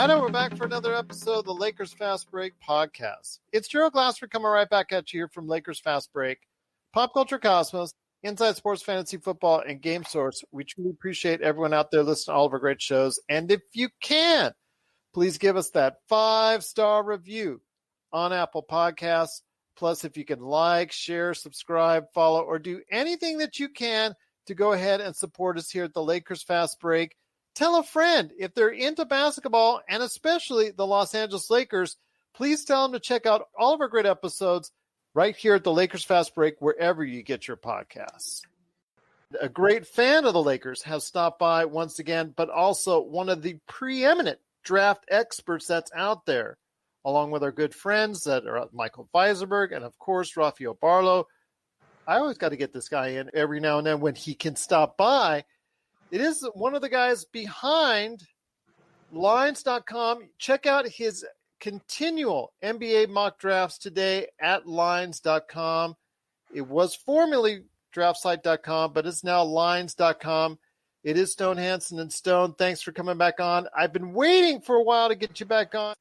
Righto, we're back for another episode of the Lakers Fast Break podcast. It's Gerald Glassford coming right back at you here from Lakers Fast Break, Pop Culture Cosmos, Inside Sports Fantasy Football, and Game Source. We truly appreciate everyone out there listening to all of our great shows. And if you can, please give us that 5-star review on Apple Podcasts. Plus, if you can like, share, subscribe, follow, or do anything that you can to go ahead and support us here at the Lakers Fast Break. Tell a friend if they're into basketball, and especially the Los Angeles Lakers. Please tell them to check out all of our great episodes right here at the Lakers Fast Break, wherever you get your podcasts. A great fan of the Lakers has stopped by once again, but also one of the preeminent draft experts that's out there, along with our good friends that are Michael Weiserberg and, of course, Rafael Barlow. I always got to get this guy in every now and then when he can stop by. It is one of the guys behind Lines.com. Check out his continual NBA mock drafts today at Lines.com. It was formerly DraftSite.com, but it's now Lines.com. It is Stone Hansen. And Stone, thanks for coming back on. I've been waiting for a while to get you back on.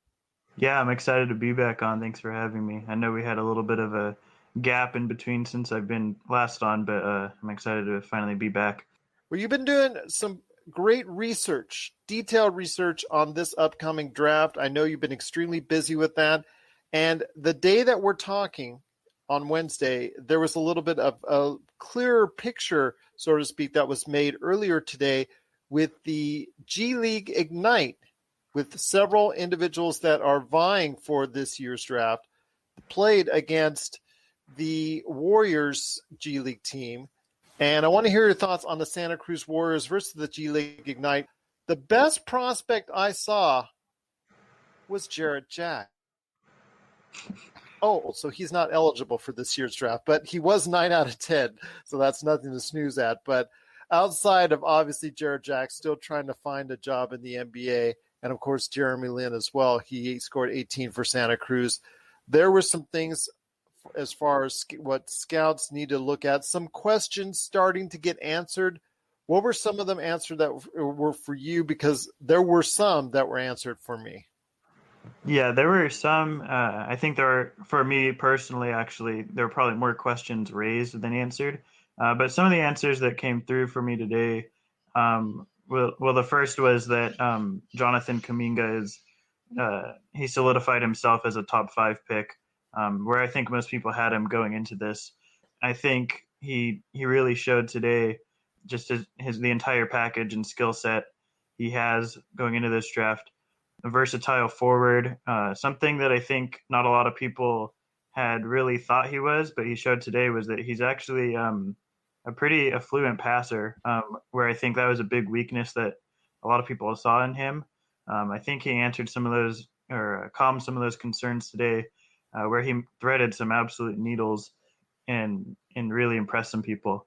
Yeah, I'm excited to be back on. Thanks for having me. I know we had a little bit of a gap in between since I've been last on, but I'm excited to finally be back. Well, you've been doing some great research, detailed research on this upcoming draft. I know you've been extremely busy with that. And the day that we're talking on Wednesday, there was a little bit of a clearer picture, so to speak, that was made earlier today with the G League Ignite, with several individuals that are vying for this year's draft, played against the Warriors G League team. And I want to hear your thoughts on the Santa Cruz Warriors versus the G League Ignite. The best prospect I saw was Jarrett Jack. Oh, so he's not eligible for this year's draft, but he was 9 out of 10, so that's nothing to snooze at. But outside of, obviously, Jarrett Jack still trying to find a job in the NBA, and, of course, Jeremy Lin as well. He scored 18 for Santa Cruz. There were some things as far as what scouts need to look at, some questions starting to get answered. What were some of them answered that were for you? Because there were some that were answered for me. Yeah, there were some. I think there are, for me personally, actually, there were probably more questions raised than answered. But some of the answers that came through for me today, well, the first was that Jonathan Kuminga he solidified himself as a top 5 pick. Where I think most people had him going into this. I think he really showed today just the entire package and skill set he has going into this draft. A versatile forward, something that I think not a lot of people had really thought he was, but he showed today was that he's actually a pretty affluent passer, where I think that was a big weakness that a lot of people saw in him. I think he answered some of those, or calmed some of those concerns today, where he threaded some absolute needles and really impressed some people.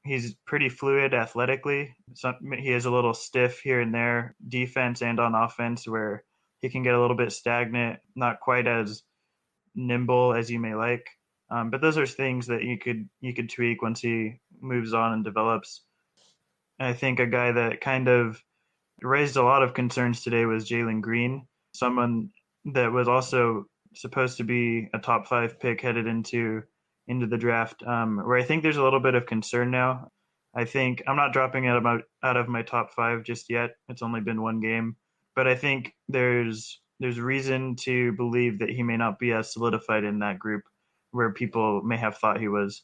He's pretty fluid athletically. He is a little stiff here and there, defense and on offense, where he can get a little bit stagnant, not quite as nimble as you may like. But those are things that you could tweak once he moves on and develops. And I think a guy that kind of raised a lot of concerns today was Jalen Green, someone that was also supposed to be a top 5 pick headed into the draft, where I think there's a little bit of concern now. I think I'm not dropping out of my top 5 just yet. It's only been one game, but I think there's reason to believe that he may not be as solidified in that group where people may have thought he was.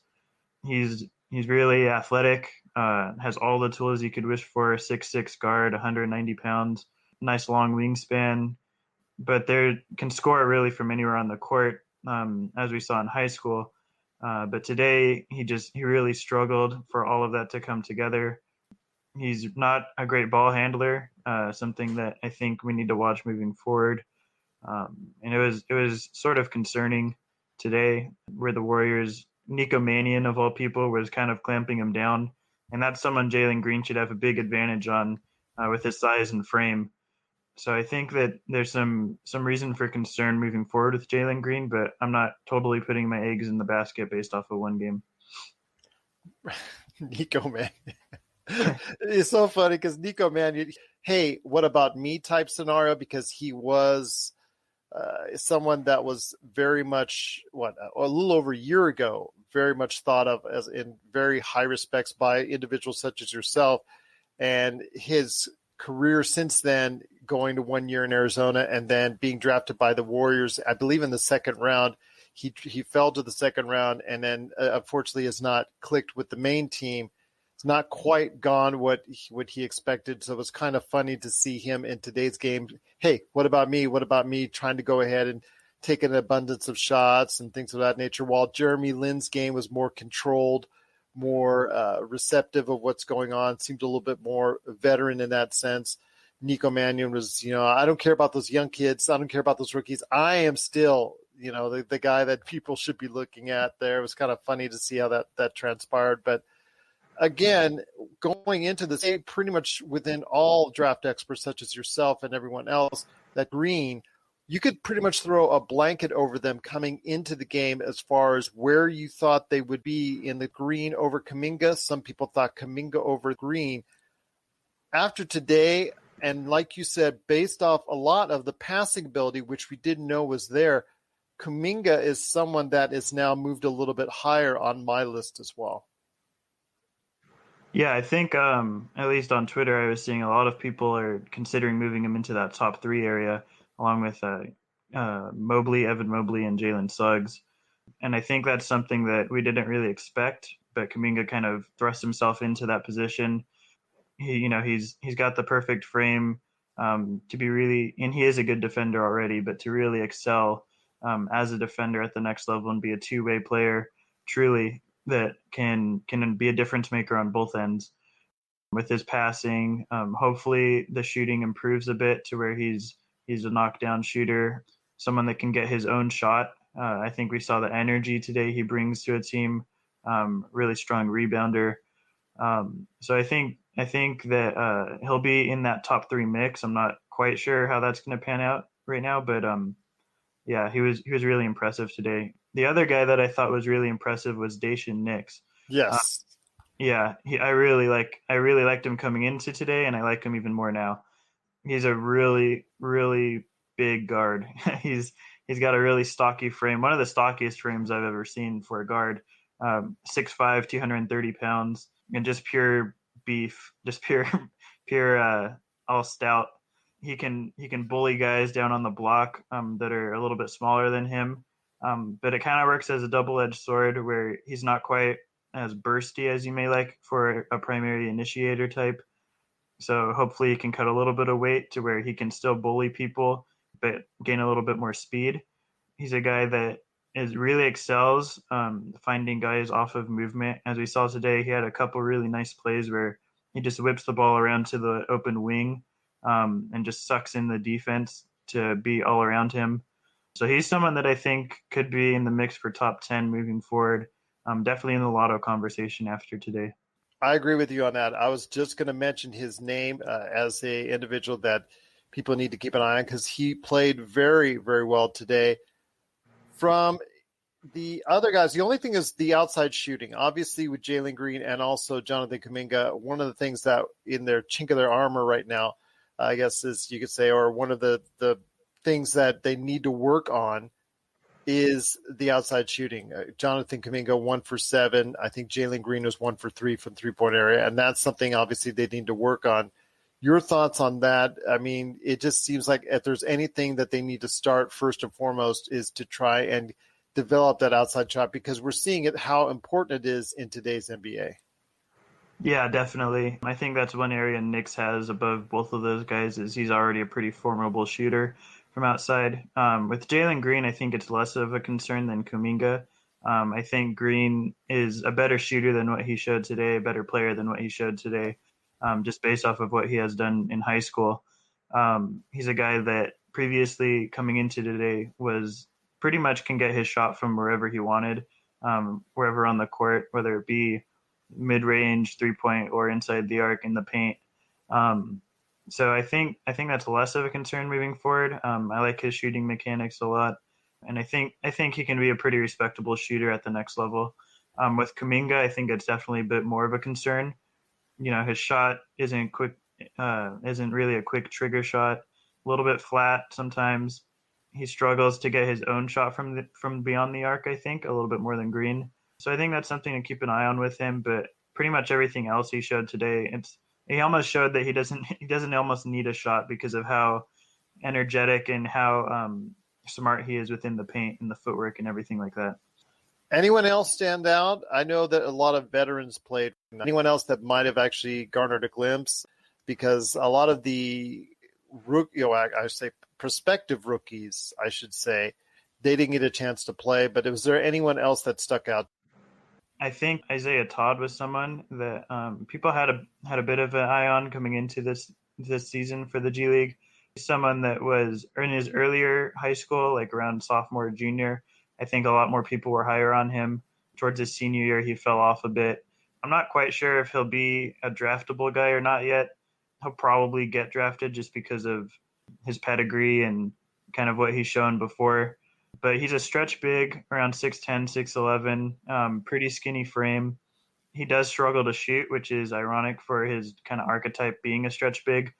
He's really athletic, has all the tools you could wish for, a 6'6" guard, 190 pounds, nice long wingspan, but they can score really from anywhere on the court, as we saw in high school. But today he really struggled for all of that to come together. He's not a great ball handler, something that I think we need to watch moving forward. And it was sort of concerning today, where the Warriors, Nico Mannion of all people, was kind of clamping him down. And that's someone Jalen Green should have a big advantage on, with his size and frame. So I think that there's some reason for concern moving forward with Jalen Green, but I'm not totally putting my eggs in the basket based off of one game. Nico Mannion. It's so funny because Nico Mannion, hey, what about me type scenario, because he was someone that was very much a little over a year ago, very much thought of as in very high respects by individuals such as yourself, and his career since then, going to 1 year in Arizona and then being drafted by the Warriors, I believe in the second round. He fell to the second round and then unfortunately has not clicked with the main team. It's not quite gone what he expected. So it was kind of funny to see him in today's game. Hey, what about me? What about me? Trying to go ahead and take an abundance of shots and things of that nature. While Jeremy Lin's game was more controlled, more receptive of what's going on, seemed a little bit more veteran in that sense. Nico Mannion was, I don't care about those young kids. I don't care about those rookies. I am still, the guy that people should be looking at there. It was kind of funny to see how that transpired. But again, going into this, pretty much within all draft experts such as yourself and everyone else, that Green, you could pretty much throw a blanket over them coming into the game as far as where you thought they would be in the Green over Kuminga. Some people thought Kuminga over Green. After today, and like you said, based off a lot of the passing ability, which we didn't know was there, Kuminga is someone that is now moved a little bit higher on my list as well. Yeah, I think at least on Twitter, I was seeing a lot of people are considering moving him into that top 3 area, along with Mobley, Evan Mobley, and Jalen Suggs. And I think that's something that we didn't really expect, but Kuminga kind of thrust himself into that position. He's got the perfect frame to be really, and he is a good defender already, but to really excel as a defender at the next level and be a two-way player, truly, that can be a difference maker on both ends. With his passing, hopefully the shooting improves a bit to where he's a knockdown shooter, someone that can get his own shot. I think we saw the energy today he brings to a team, really strong rebounder. So I think that he'll be in that top 3 mix. I'm not quite sure how that's going to pan out right now, but yeah, he was really impressive today. The other guy that I thought was really impressive was Dacian Nix. Yes. Yeah, I really liked him coming into today, and I like him even more now. He's a really, really big guard. he's got a really stocky frame, one of the stockiest frames I've ever seen for a guard. 6'5", 230 pounds, and just pure beef, just pure all stout. He can bully guys down on the block that are a little bit smaller than him. But it kind of works as a double-edged sword where he's not quite as bursty as you may like for a primary initiator type. So hopefully he can cut a little bit of weight to where he can still bully people, but gain a little bit more speed. He's a guy that really excels finding guys off of movement. As we saw today, he had a couple really nice plays where he just whips the ball around to the open wing and just sucks in the defense to be all around him. So he's someone that I think could be in the mix for top 10 moving forward. Definitely in the lotto conversation after today. I agree with you on that. I was just going to mention his name as a individual that people need to keep an eye on because he played very, very well today. From the other guys, the only thing is the outside shooting. Obviously, with Jalen Green and also Jonathan Kuminga, one of the things that in their chink of their armor right now, I guess is you could say, or one of the things that they need to work on is the outside shooting. Jonathan Kuminga 1 for 7. I think Jalen Green was 1 for 3 from 3-point area, and that's something obviously they need to work on. Your thoughts on that? I mean, it just seems like if there's anything that they need to start first and foremost is to try and develop that outside shot because we're seeing it how important it is in today's NBA. Yeah, definitely. I think that's one area Knicks has above both of those guys is he's already a pretty formidable shooter from outside. With Jalen Green, I think it's less of a concern than Kuminga. I think Green is a better shooter than what he showed today, a better player than what he showed today, just based off of what he has done in high school. He's a guy that previously coming into today was pretty much can get his shot from wherever he wanted, wherever on the court, whether it be mid-range, 3-point, or inside the arc in the paint. So I think that's less of a concern moving forward. I like his shooting mechanics a lot, and I think he can be a pretty respectable shooter at the next level. With Kuminga, I think it's definitely a bit more of a concern. His shot isn't isn't really a quick trigger shot, a little bit flat sometimes. He struggles to get his own shot from beyond the arc, I think, a little bit more than Green. So I think that's something to keep an eye on with him. But pretty much everything else he showed today, he almost showed that he doesn't almost need a shot because of how energetic and how smart he is within the paint and the footwork and everything like that. Anyone else stand out? I know that a lot of veterans played. Anyone else that might have actually garnered a glimpse? Because a lot of the I say prospective rookies, I should say, they didn't get a chance to play. But was there anyone else that stuck out? I think Isaiah Todd was someone that people had a bit of an eye on coming into this season for the G League. Someone that was in his earlier high school, like around sophomore or junior. I think a lot more people were higher on him. Towards his senior year, he fell off a bit. I'm not quite sure if he'll be a draftable guy or not yet. He'll probably get drafted just because of his pedigree and kind of what he's shown before. But he's a stretch big, around 6'10", 6'11", pretty skinny frame. He does struggle to shoot, which is ironic for his kind of archetype being a stretch big.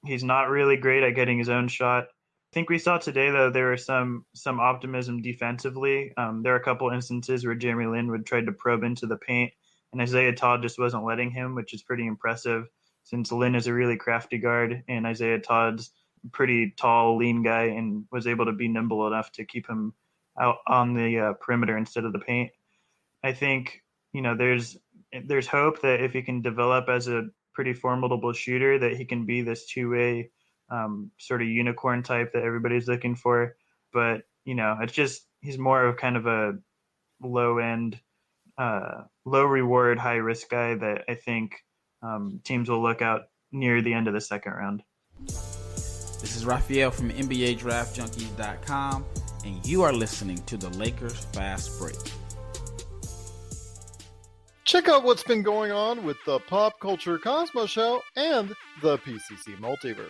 He's not really great at getting his own shot. I think we saw today, though, there was some optimism defensively. There are a couple instances where Jeremy Lin would try to probe into the paint, and Isaiah Todd just wasn't letting him, which is pretty impressive since Lin is a really crafty guard and Isaiah Todd's a pretty tall, lean guy and was able to be nimble enough to keep him out on the perimeter instead of the paint. I think, there's hope that if he can develop as a pretty formidable shooter, that he can be this two-way sort of unicorn type that everybody's looking for. But, it's just he's more of kind of a low-end, low-reward, high-risk guy that I think teams will look out near the end of the second round. This is Raphael from NBADraftJunkies.com, and you are listening to the Lakers Fast Break. Check out what's been going on with the Pop Culture Cosmos Show and the PCC Multiverse.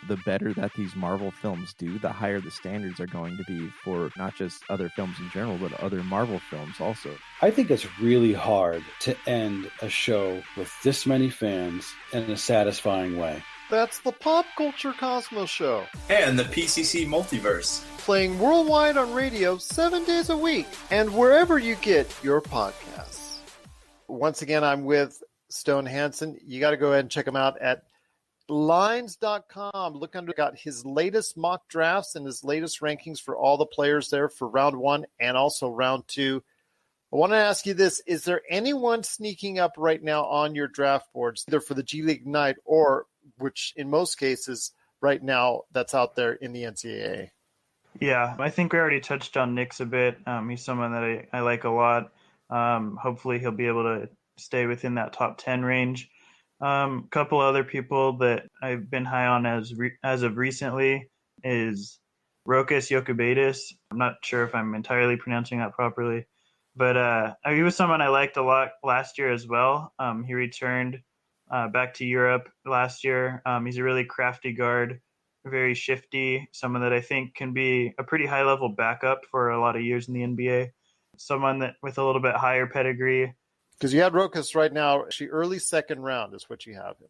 The better that these Marvel films do, the higher the standards are going to be for not just other films in general, but other Marvel films also. I think it's really hard to end a show with this many fans in a satisfying way. That's the Pop Culture Cosmos Show. And the PCC Multiverse. Playing worldwide on radio 7 days a week and wherever you get your podcasts. Once again, I'm with Stone Hansen. You got to go ahead and check him out at lines.com. Look under, got his latest mock drafts and his latest rankings for all the players there for round one and also round two. I want to ask you this. Is there anyone sneaking up right now on your draft boards, either for the G League Ignite or, which in most cases right now, that's out there in the NCAA? Yeah, I think we already touched on Nix a bit. He's someone that I like a lot. Hopefully he'll be able to stay within that top 10 range. Couple other people that I've been high on as of recently is Rokas Jokubaitis. I'm not sure if I'm entirely pronouncing that properly, but he was someone I liked a lot last year as well. He returned back to Europe last year. He's a really crafty guard, very shifty, someone that I think can be a pretty high-level backup for a lot of years in the NBA. Someone that with a little bit higher pedigree. Because you had Rokas right now, actually early second round is what you have him.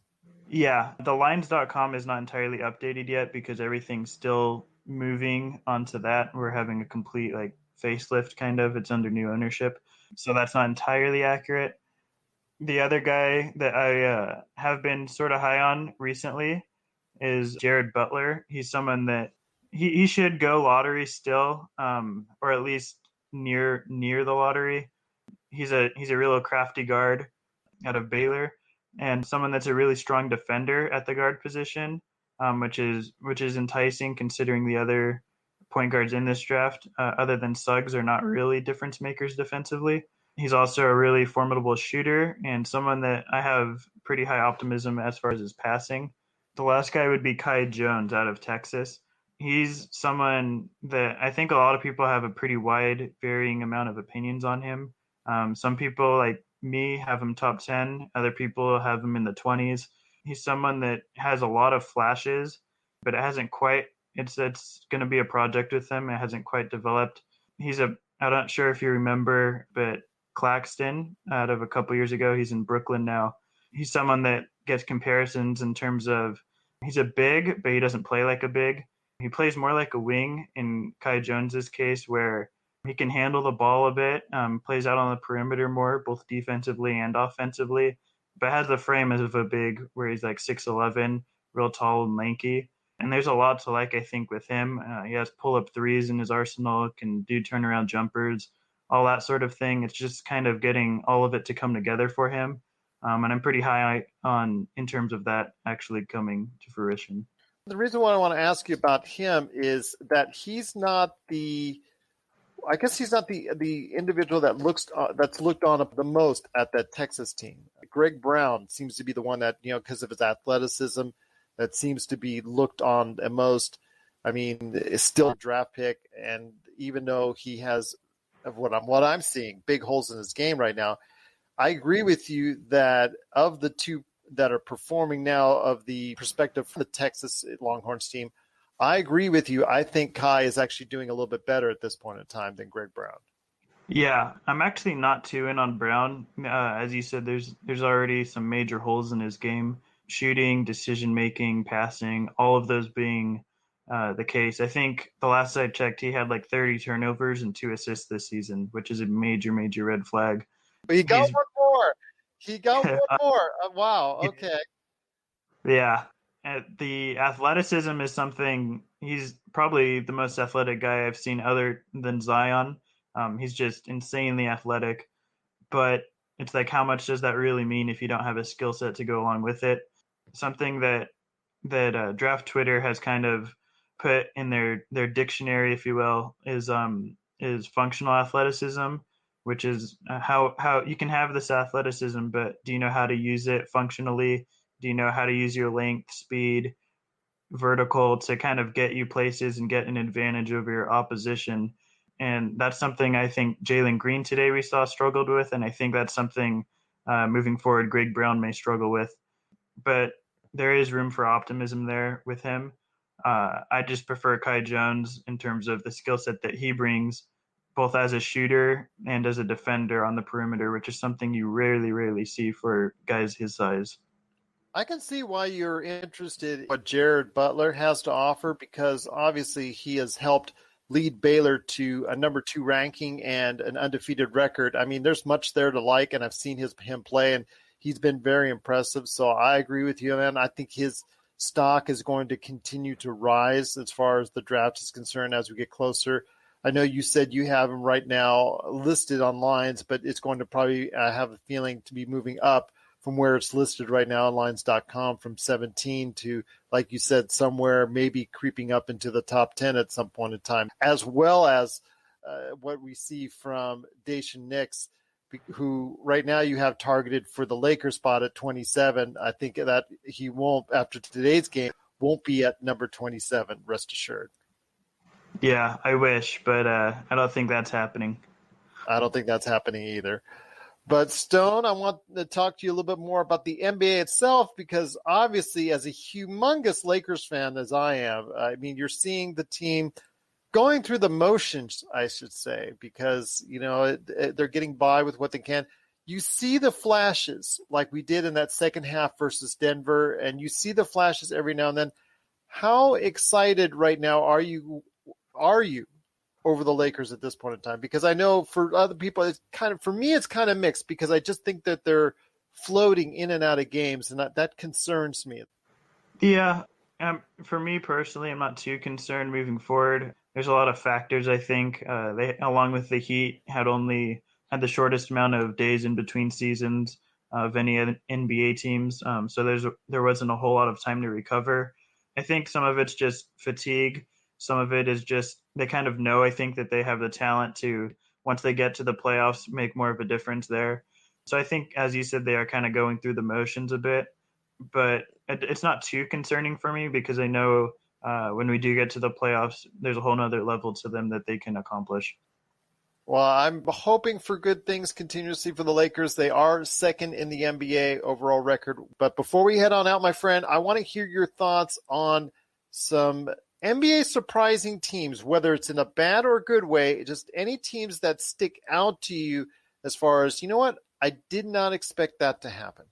Yeah, the lines.com is not entirely updated yet because everything's still moving onto that. We're having a complete facelift kind of. It's under new ownership. So that's not entirely accurate. The other guy that I have been sort of high on recently is Jared Butler. He's someone that he should go lottery still, or at least near the lottery. He's a real crafty guard out of Baylor, and someone that's a really strong defender at the guard position, which is enticing considering the other point guards in this draft, other than Suggs, are not really difference makers defensively. He's also a really formidable shooter and someone that I have pretty high optimism as far as his passing. The last guy would be Kai Jones out of Texas. He's someone that I think a lot of people have a pretty wide, varying amount of opinions on him. Some people, like me, have him top 10. Other people have him in the 20s. He's someone that has a lot of flashes, but it hasn't quite. It's going to be a project with him. It hasn't quite developed. I'm not sure if you remember, but Claxton out of a couple years ago, he's in Brooklyn now. He's someone that gets comparisons in terms of he's a big, but he doesn't play like a big. He plays more like a wing in Kai Jones's case, where he can handle the ball a bit, plays out on the perimeter more, both defensively and offensively, but has the frame of a big, where he's like 6'11", real tall and lanky. And there's a lot to like, I think, with him. He has pull-up threes in his arsenal, can do turnaround jumpers, all that sort of thing. It's just kind of getting all of it to come together for him. And I'm pretty high on in terms of that actually coming to fruition. The reason why I want to ask you about him is that he's not the individual that's looked on the most at that Texas team. Greg Brown seems to be the one that, because of his athleticism, that seems to be looked on the most. I mean, is still a draft pick, and even though he has, what I'm seeing, big holes in his game right now, I agree with you that of the two that are performing now, of the perspective from the Texas Longhorns team, I agree with you. I think Kai is actually doing a little bit better at this point in time than Greg Brown. Yeah, I'm actually not too in on Brown. As you said, there's already some major holes in his game. Shooting, decision-making, passing, all of those being the case. I think the last I checked, he had like 30 turnovers and 2 assists this season, which is a major, major red flag. But he got one more. He got one more. Wow, okay. Yeah. The athleticism is something. He's probably the most athletic guy I've seen other than Zion. He's just insanely athletic. But it's like, how much does that really mean if you don't have a skill set to go along with it? Something that Draft Twitter has kind of put in their dictionary, if you will, is functional athleticism, which is how you can have this athleticism, but do you know how to use it functionally? Do you know how to use your length, speed, vertical to kind of get you places and get an advantage over your opposition? And that's something I think Jalen Green today we saw struggled with, and I think that's something moving forward Greg Brown may struggle with. But there is room for optimism there with him. I just prefer Kai Jones in terms of the skill set that he brings, both as a shooter and as a defender on the perimeter, which is something you rarely see for guys his size. I can see why you're interested in what Jared Butler has to offer, because obviously he has helped lead Baylor to a number 2 ranking and an undefeated record. I mean, there's much there to like, and I've seen him play, and he's been very impressive. So I agree with you, man. I think his stock is going to continue to rise as far as the draft is concerned as we get closer. I know you said you have him right now listed on lines, but it's going to probably have a feeling to be moving up from where it's listed right now on lines.com from 17 to, like you said, somewhere maybe creeping up into the top 10 at some point in time, as well as what we see from Daishen Nix, who right now you have targeted for the Lakers spot at 27. I think that he won't, after today's game, won't be at number 27, rest assured. Yeah, I wish, but I don't think that's happening. I don't think that's happening either. But Stone, I want to talk to you a little bit more about the NBA itself, because obviously as a humongous Lakers fan as I am, I mean, you're seeing the team going through the motions, I should say, because, they're getting by with what they can. You see the flashes like we did in that second half versus Denver, and you see the flashes every now and then. How excited right now are you over the Lakers at this point in time? Because I know for other people, for me, it's kind of mixed, because I just think that they're floating in and out of games, and that concerns me. Yeah. For me personally, I'm not too concerned moving forward. There's a lot of factors, I think. They, along with the Heat, had the shortest amount of days in between seasons of any NBA teams. So there wasn't a whole lot of time to recover. I think some of it's just fatigue. Some of it is just they kind of know, I think, that they have the talent to, once they get to the playoffs, make more of a difference there. So I think, as you said, they are kind of going through the motions a bit. But it's not too concerning for me, because I know when we do get to the playoffs, there's a whole nother level to them that they can accomplish. Well, I'm hoping for good things continuously for the Lakers. They are second in the NBA overall record. But before we head on out, my friend, I want to hear your thoughts on some NBA surprising teams, whether it's in a bad or good way, just any teams that stick out to you as far as, you know what, I did not expect that to happen.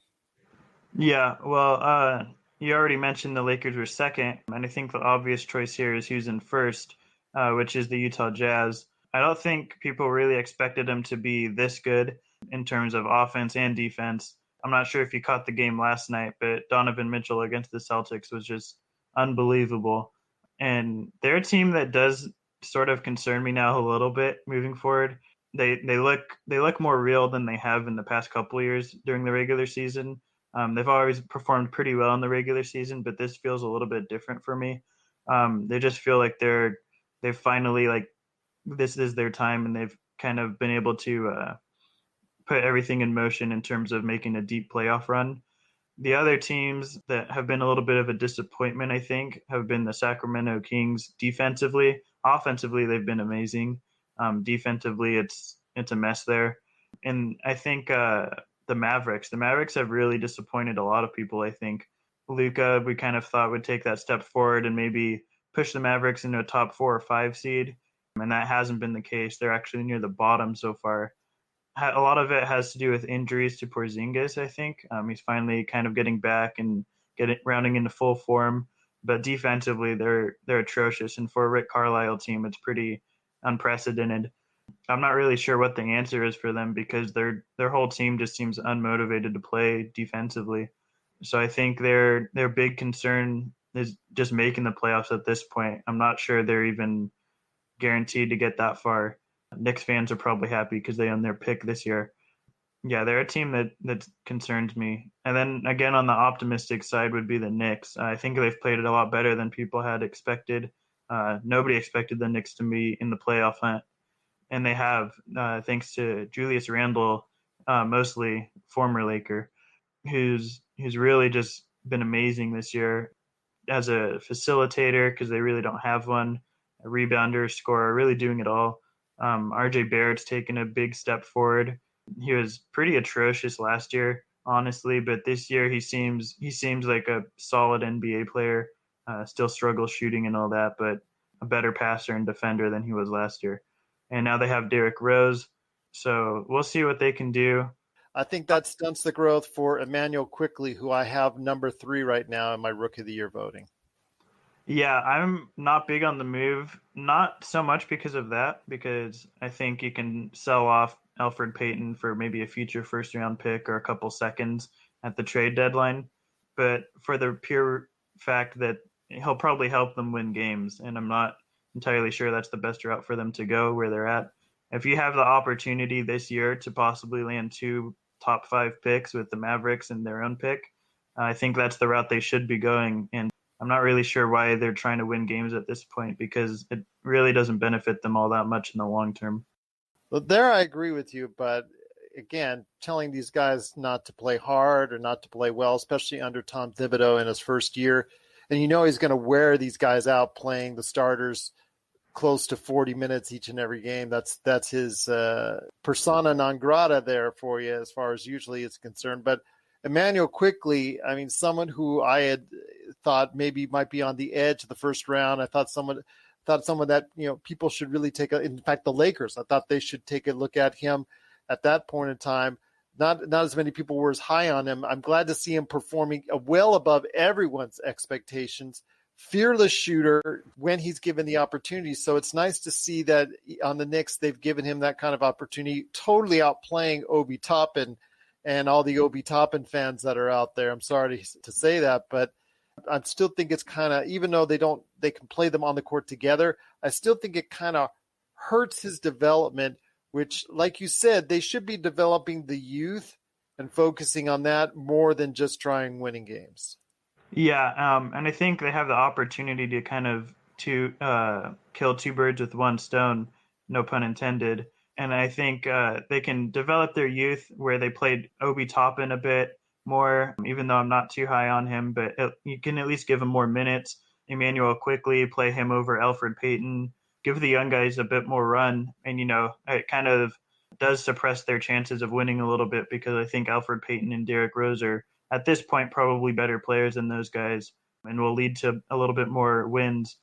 Yeah, well, you already mentioned the Lakers were second, and I think the obvious choice here is who's in first, which is the Utah Jazz. I don't think people really expected them to be this good in terms of offense and defense. I'm not sure if you caught the game last night, but Donovan Mitchell against the Celtics was just unbelievable. And they're a team that does sort of concern me now a little bit moving forward. They look more real than they have in the past couple of years during the regular season. They've always performed pretty well in the regular season, but this feels a little bit different for me. They just feel like they've finally like this is their time, and they've kind of been able to put everything in motion in terms of making a deep playoff run. The other teams that have been a little bit of a disappointment, I think, have been the Sacramento Kings defensively. Offensively, they've been amazing. Defensively, it's a mess there. And I think the Mavericks have really disappointed a lot of people, I think. Luka, we kind of thought would take that step forward and maybe push the Mavericks into a top 4 or 5 seed. And that hasn't been the case. They're actually near the bottom so far. A lot of it has to do with injuries to Porzingis, I think. He's finally kind of getting back and rounding into full form. But defensively, they're atrocious. And for a Rick Carlisle team, it's pretty unprecedented. I'm not really sure what the answer is for them because their whole team just seems unmotivated to play defensively. So I think their big concern is just making the playoffs at this point. I'm not sure they're even guaranteed to get that far. Knicks fans are probably happy because they own their pick this year. Yeah, they're a team that concerns me. And then again, on the optimistic side would be the Knicks. I think they've played it a lot better than people had expected. Nobody expected the Knicks to be in the playoff hunt, and they have, thanks to Julius Randle, mostly former Laker, who's really just been amazing this year as a facilitator because they really don't have one, a rebounder, scorer, really doing it all. RJ Barrett's taken a big step forward. He was pretty atrocious last year, honestly, but this year he seems like a solid NBA player. Still struggles shooting and all that, but a better passer and defender than he was last year. And now they have Derrick Rose, so we'll see what they can do. I think that stunts the growth for Emmanuel Quickly, who I have number 3 right now in my Rookie of the Year voting. Yeah, I'm not big on the move. Not so much because of that, because I think you can sell off Elfrid Payton for maybe a future first round pick or a couple seconds at the trade deadline. But for the pure fact that he'll probably help them win games, and I'm not entirely sure that's the best route for them to go where they're at. If you have the opportunity this year to possibly land 2 top 5 picks with the Mavericks and their own pick, I think that's the route they should be going. And I'm not really sure why they're trying to win games at this point because it really doesn't benefit them all that much in the long term. Well, there I agree with you, but again, telling these guys not to play hard or not to play well, especially under Tom Thibodeau in his first year, and he's going to wear these guys out playing the starters close to 40 minutes each and every game. That's his persona non grata there for you as far as usually is concerned. But Emmanuel Quickly, I mean, someone who I had thought maybe might be on the edge of the first round. I thought someone that, people should really in fact, the Lakers, I thought they should take a look at him at that point in time. Not as many people were as high on him. I'm glad to see him performing well above everyone's expectations. Fearless shooter when he's given the opportunity. So it's nice to see that on the Knicks, they've given him that kind of opportunity, totally outplaying Obi Toppin and all the Obi Toppin fans that are out there. I'm sorry to say that, but I still think it's kind of, even though they can play them on the court together, I still think it kind of hurts his development, which, like you said, they should be developing the youth and focusing on that more than just trying winning games. Yeah, and I think they have the opportunity to kind of kill 2 birds with 1 stone, no pun intended. And I think they can develop their youth where they played Obi Toppin a bit more, even though I'm not too high on him, but you can at least give him more minutes. Emmanuel Quickly, play him over Elfrid Payton, give the young guys a bit more run. And, it kind of does suppress their chances of winning a little bit because I think Elfrid Payton and Derrick Rose are, at this point, probably better players than those guys and will lead to a little bit more wins.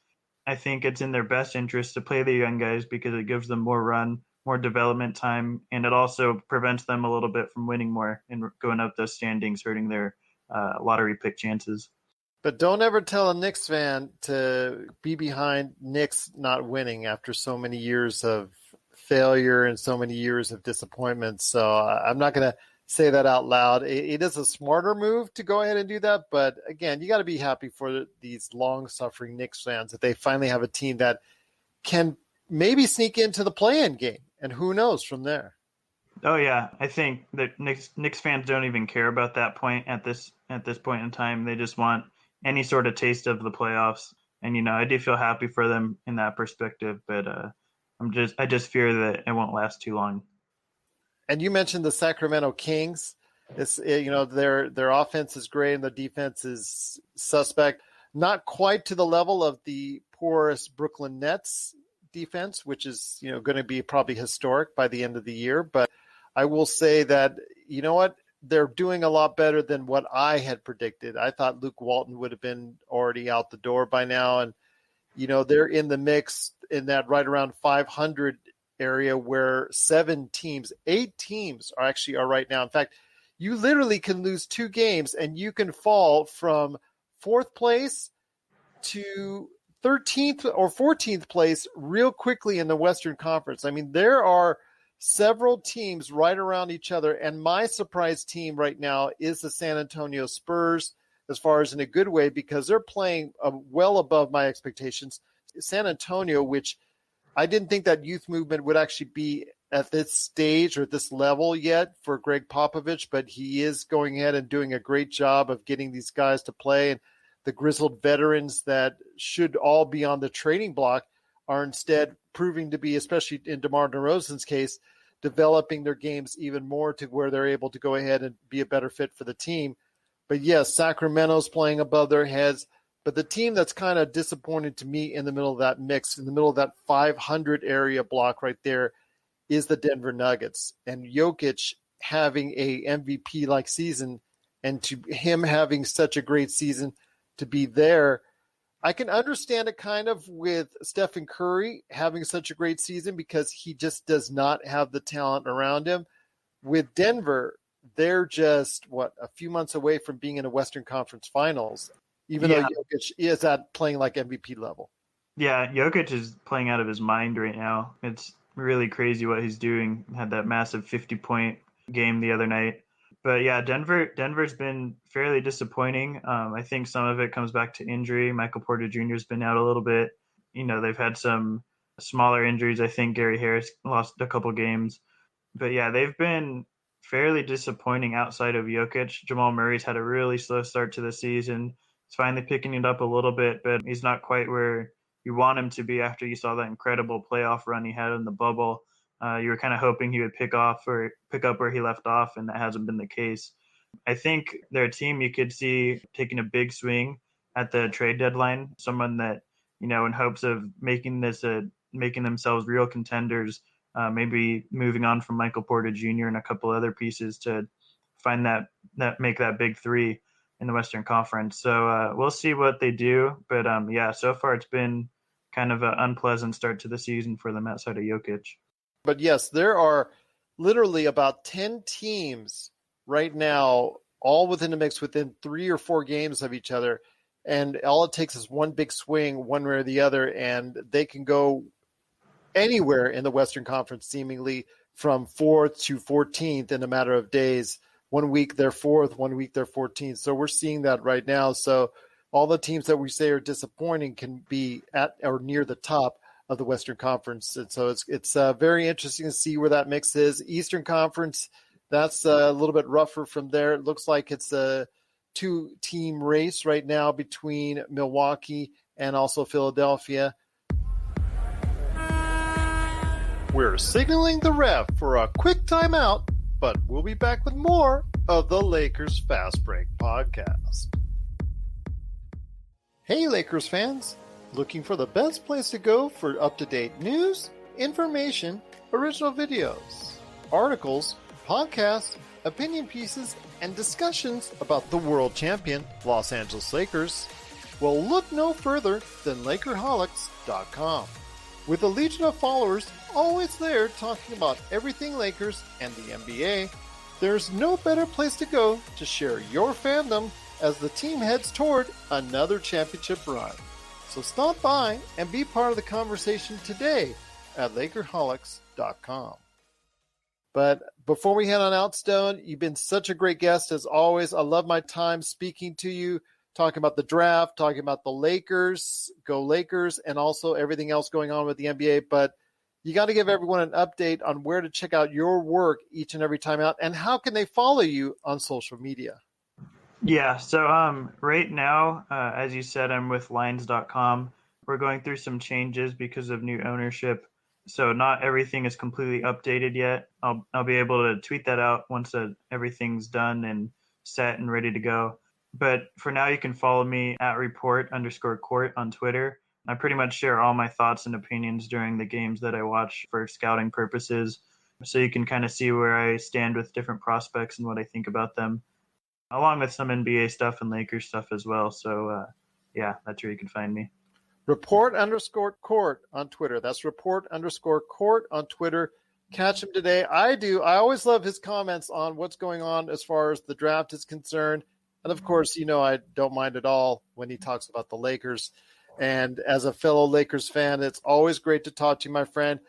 I think it's in their best interest to play the young guys because it gives them more run, more development time, and it also prevents them a little bit from winning more and going up those standings, hurting their lottery pick chances. But don't ever tell a Knicks fan to be behind Knicks not winning after so many years of failure and so many years of disappointment. So I'm not going to say that out loud. It is a smarter move to go ahead and do that. But again, you got to be happy for these long-suffering Knicks fans that they finally have a team that can maybe sneak into the play-in game. And who knows from there. Oh yeah, I think that Knicks fans don't even care about that point at this point in time. They just want any sort of taste of the playoffs. And I do feel happy for them in that perspective, but I just fear that it won't last too long. And you mentioned the Sacramento Kings. Their offense is great and the defense is suspect. Not quite to the level of the porous Brooklyn Nets defense, which is going to be probably historic by the end of the year. But I will say that they're doing a lot better than what I had predicted. I thought Luke Walton would have been already out the door by now, and they're in the mix in that right around 500 area where 8 teams are right now. In fact, you literally can lose 2 games and you can fall from 4th place to 13th or 14th place real quickly in the Western Conference. I mean, there are several teams right around each other, and my surprise team right now is the San Antonio Spurs, as far as in a good way, because they're playing well above my expectations. San Antonio, which I didn't think that youth movement would actually be at this stage or at this level yet for Greg Popovich, but he is going ahead and doing a great job of getting these guys to play. And the grizzled veterans that should all be on the trading block are instead proving to be, especially in DeMar DeRozan's case, developing their games even more to where they're able to go ahead and be a better fit for the team. But yes, Sacramento's playing above their heads. But the team that's kind of disappointed to me in the middle of that mix, in the middle of that 500 area block right there, is the Denver Nuggets. And Jokic having a MVP-like season, and to him having such a great season to be there, I can understand it kind of with Stephen Curry having such a great season because he just does not have the talent around him. With Denver, they're just, a few months away from being in a Western Conference Finals, even though Jokic is at playing like MVP level. Yeah, Jokic is playing out of his mind right now. It's really crazy what he's doing. Had that massive 50-point game the other night. But yeah, Denver's been fairly disappointing. I think some of it comes back to injury. Michael Porter Jr. has been out a little bit. They've had some smaller injuries. I think Gary Harris lost a couple games. But yeah, they've been fairly disappointing outside of Jokic. Jamal Murray's had a really slow start to the season. He's finally picking it up a little bit, but he's not quite where you want him to be after you saw that incredible playoff run he had in the bubble. You were kind of hoping he would pick up where he left off, and that hasn't been the case. I think they're a team you could see taking a big swing at the trade deadline, someone that, in hopes of making themselves real contenders, maybe moving on from Michael Porter Jr. and a couple other pieces to find that make that big 3 in the Western Conference. So we'll see what they do. But so far it's been kind of an unpleasant start to the season for them outside of Jokic. But yes, there are literally about 10 teams right now, all within the mix, within 3 or 4 games of each other. And all it takes is one big swing, one way or the other, and they can go anywhere in the Western Conference, seemingly from 4th to 14th in a matter of days. 1 week they're 4th, 1 week they're 14th. So we're seeing that right now. So all the teams that we say are disappointing can be at or near the top of the Western Conference. And so it's very interesting to see where that mix is. Eastern Conference, that's a little bit rougher from there. It looks like it's a 2-team race right now between Milwaukee and also Philadelphia. We're signaling the ref for a quick timeout, but we'll be back with more of the Lakers Fast Break podcast. Hey, Lakers fans. Looking for the best place to go for up-to-date news, information, original videos, articles, podcasts, opinion pieces, and discussions about the world champion Los Angeles Lakers? Well, look no further than Lakerholics.com. With a legion of followers always there talking about everything Lakers and the NBA, There's no better place to go to share your fandom as the team heads toward another championship run. So stop by and be part of the conversation today at Lakerholics.com. But before we head on out, Stone, you've been such a great guest as always. I love my time speaking to you, talking about the draft, talking about the Lakers, go Lakers, and also everything else going on with the NBA. But you got to give everyone an update on where to check out your work each and every time out, and how can they follow you on social media? Yeah, so right now, as you said, I'm with Lines.com. We're going through some changes because of new ownership, so not everything is completely updated yet. I'll be able to tweet that out once everything's done and set and ready to go. But for now, you can follow me at report_court on Twitter. I pretty much share all my thoughts and opinions during the games that I watch for scouting purposes, so you can kind of see where I stand with different prospects and what I think about them, along with some NBA stuff and Lakers stuff as well. So, yeah, that's where you can find me. Report_court on Twitter. That's report_court on Twitter. Catch him today. I always love his comments on what's going on as far as the draft is concerned. And, of course, I don't mind at all when he talks about the Lakers. And as a fellow Lakers fan, it's always great to talk to you, my friend.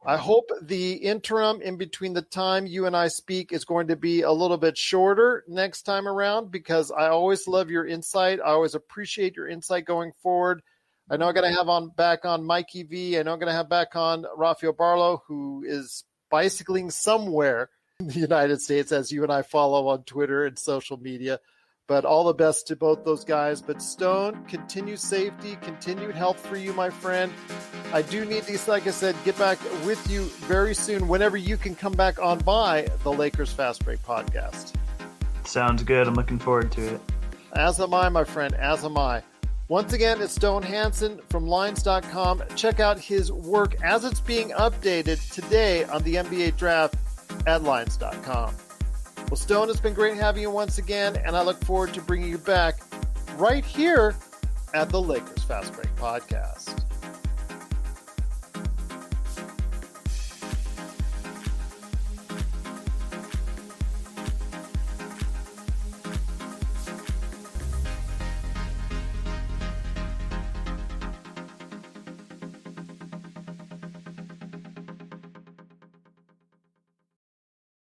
I hope the interim in between the time you and I speak is going to be a little bit shorter next time around, because I always love your insight. I always appreciate your insight going forward. I know I'm going to have back on Mikey V. I know I'm going to have back on Rafael Barlow, who is bicycling somewhere in the United States, as you and I follow on Twitter and social media. But all the best to both those guys. But Stone, continued safety, continued health for you, my friend. I do need these, like I said, get back with you very soon whenever you can come back on by the Lakers Fast Break podcast. Sounds good. I'm looking forward to it. As am I, my friend, as am I. Once again, it's Stone Hansen from Lines.com. Check out his work as it's being updated today on the NBA draft at Lines.com. Well, Stone, it's been great having you once again, and I look forward to bringing you back right here at the Lakers Fast Break Podcast.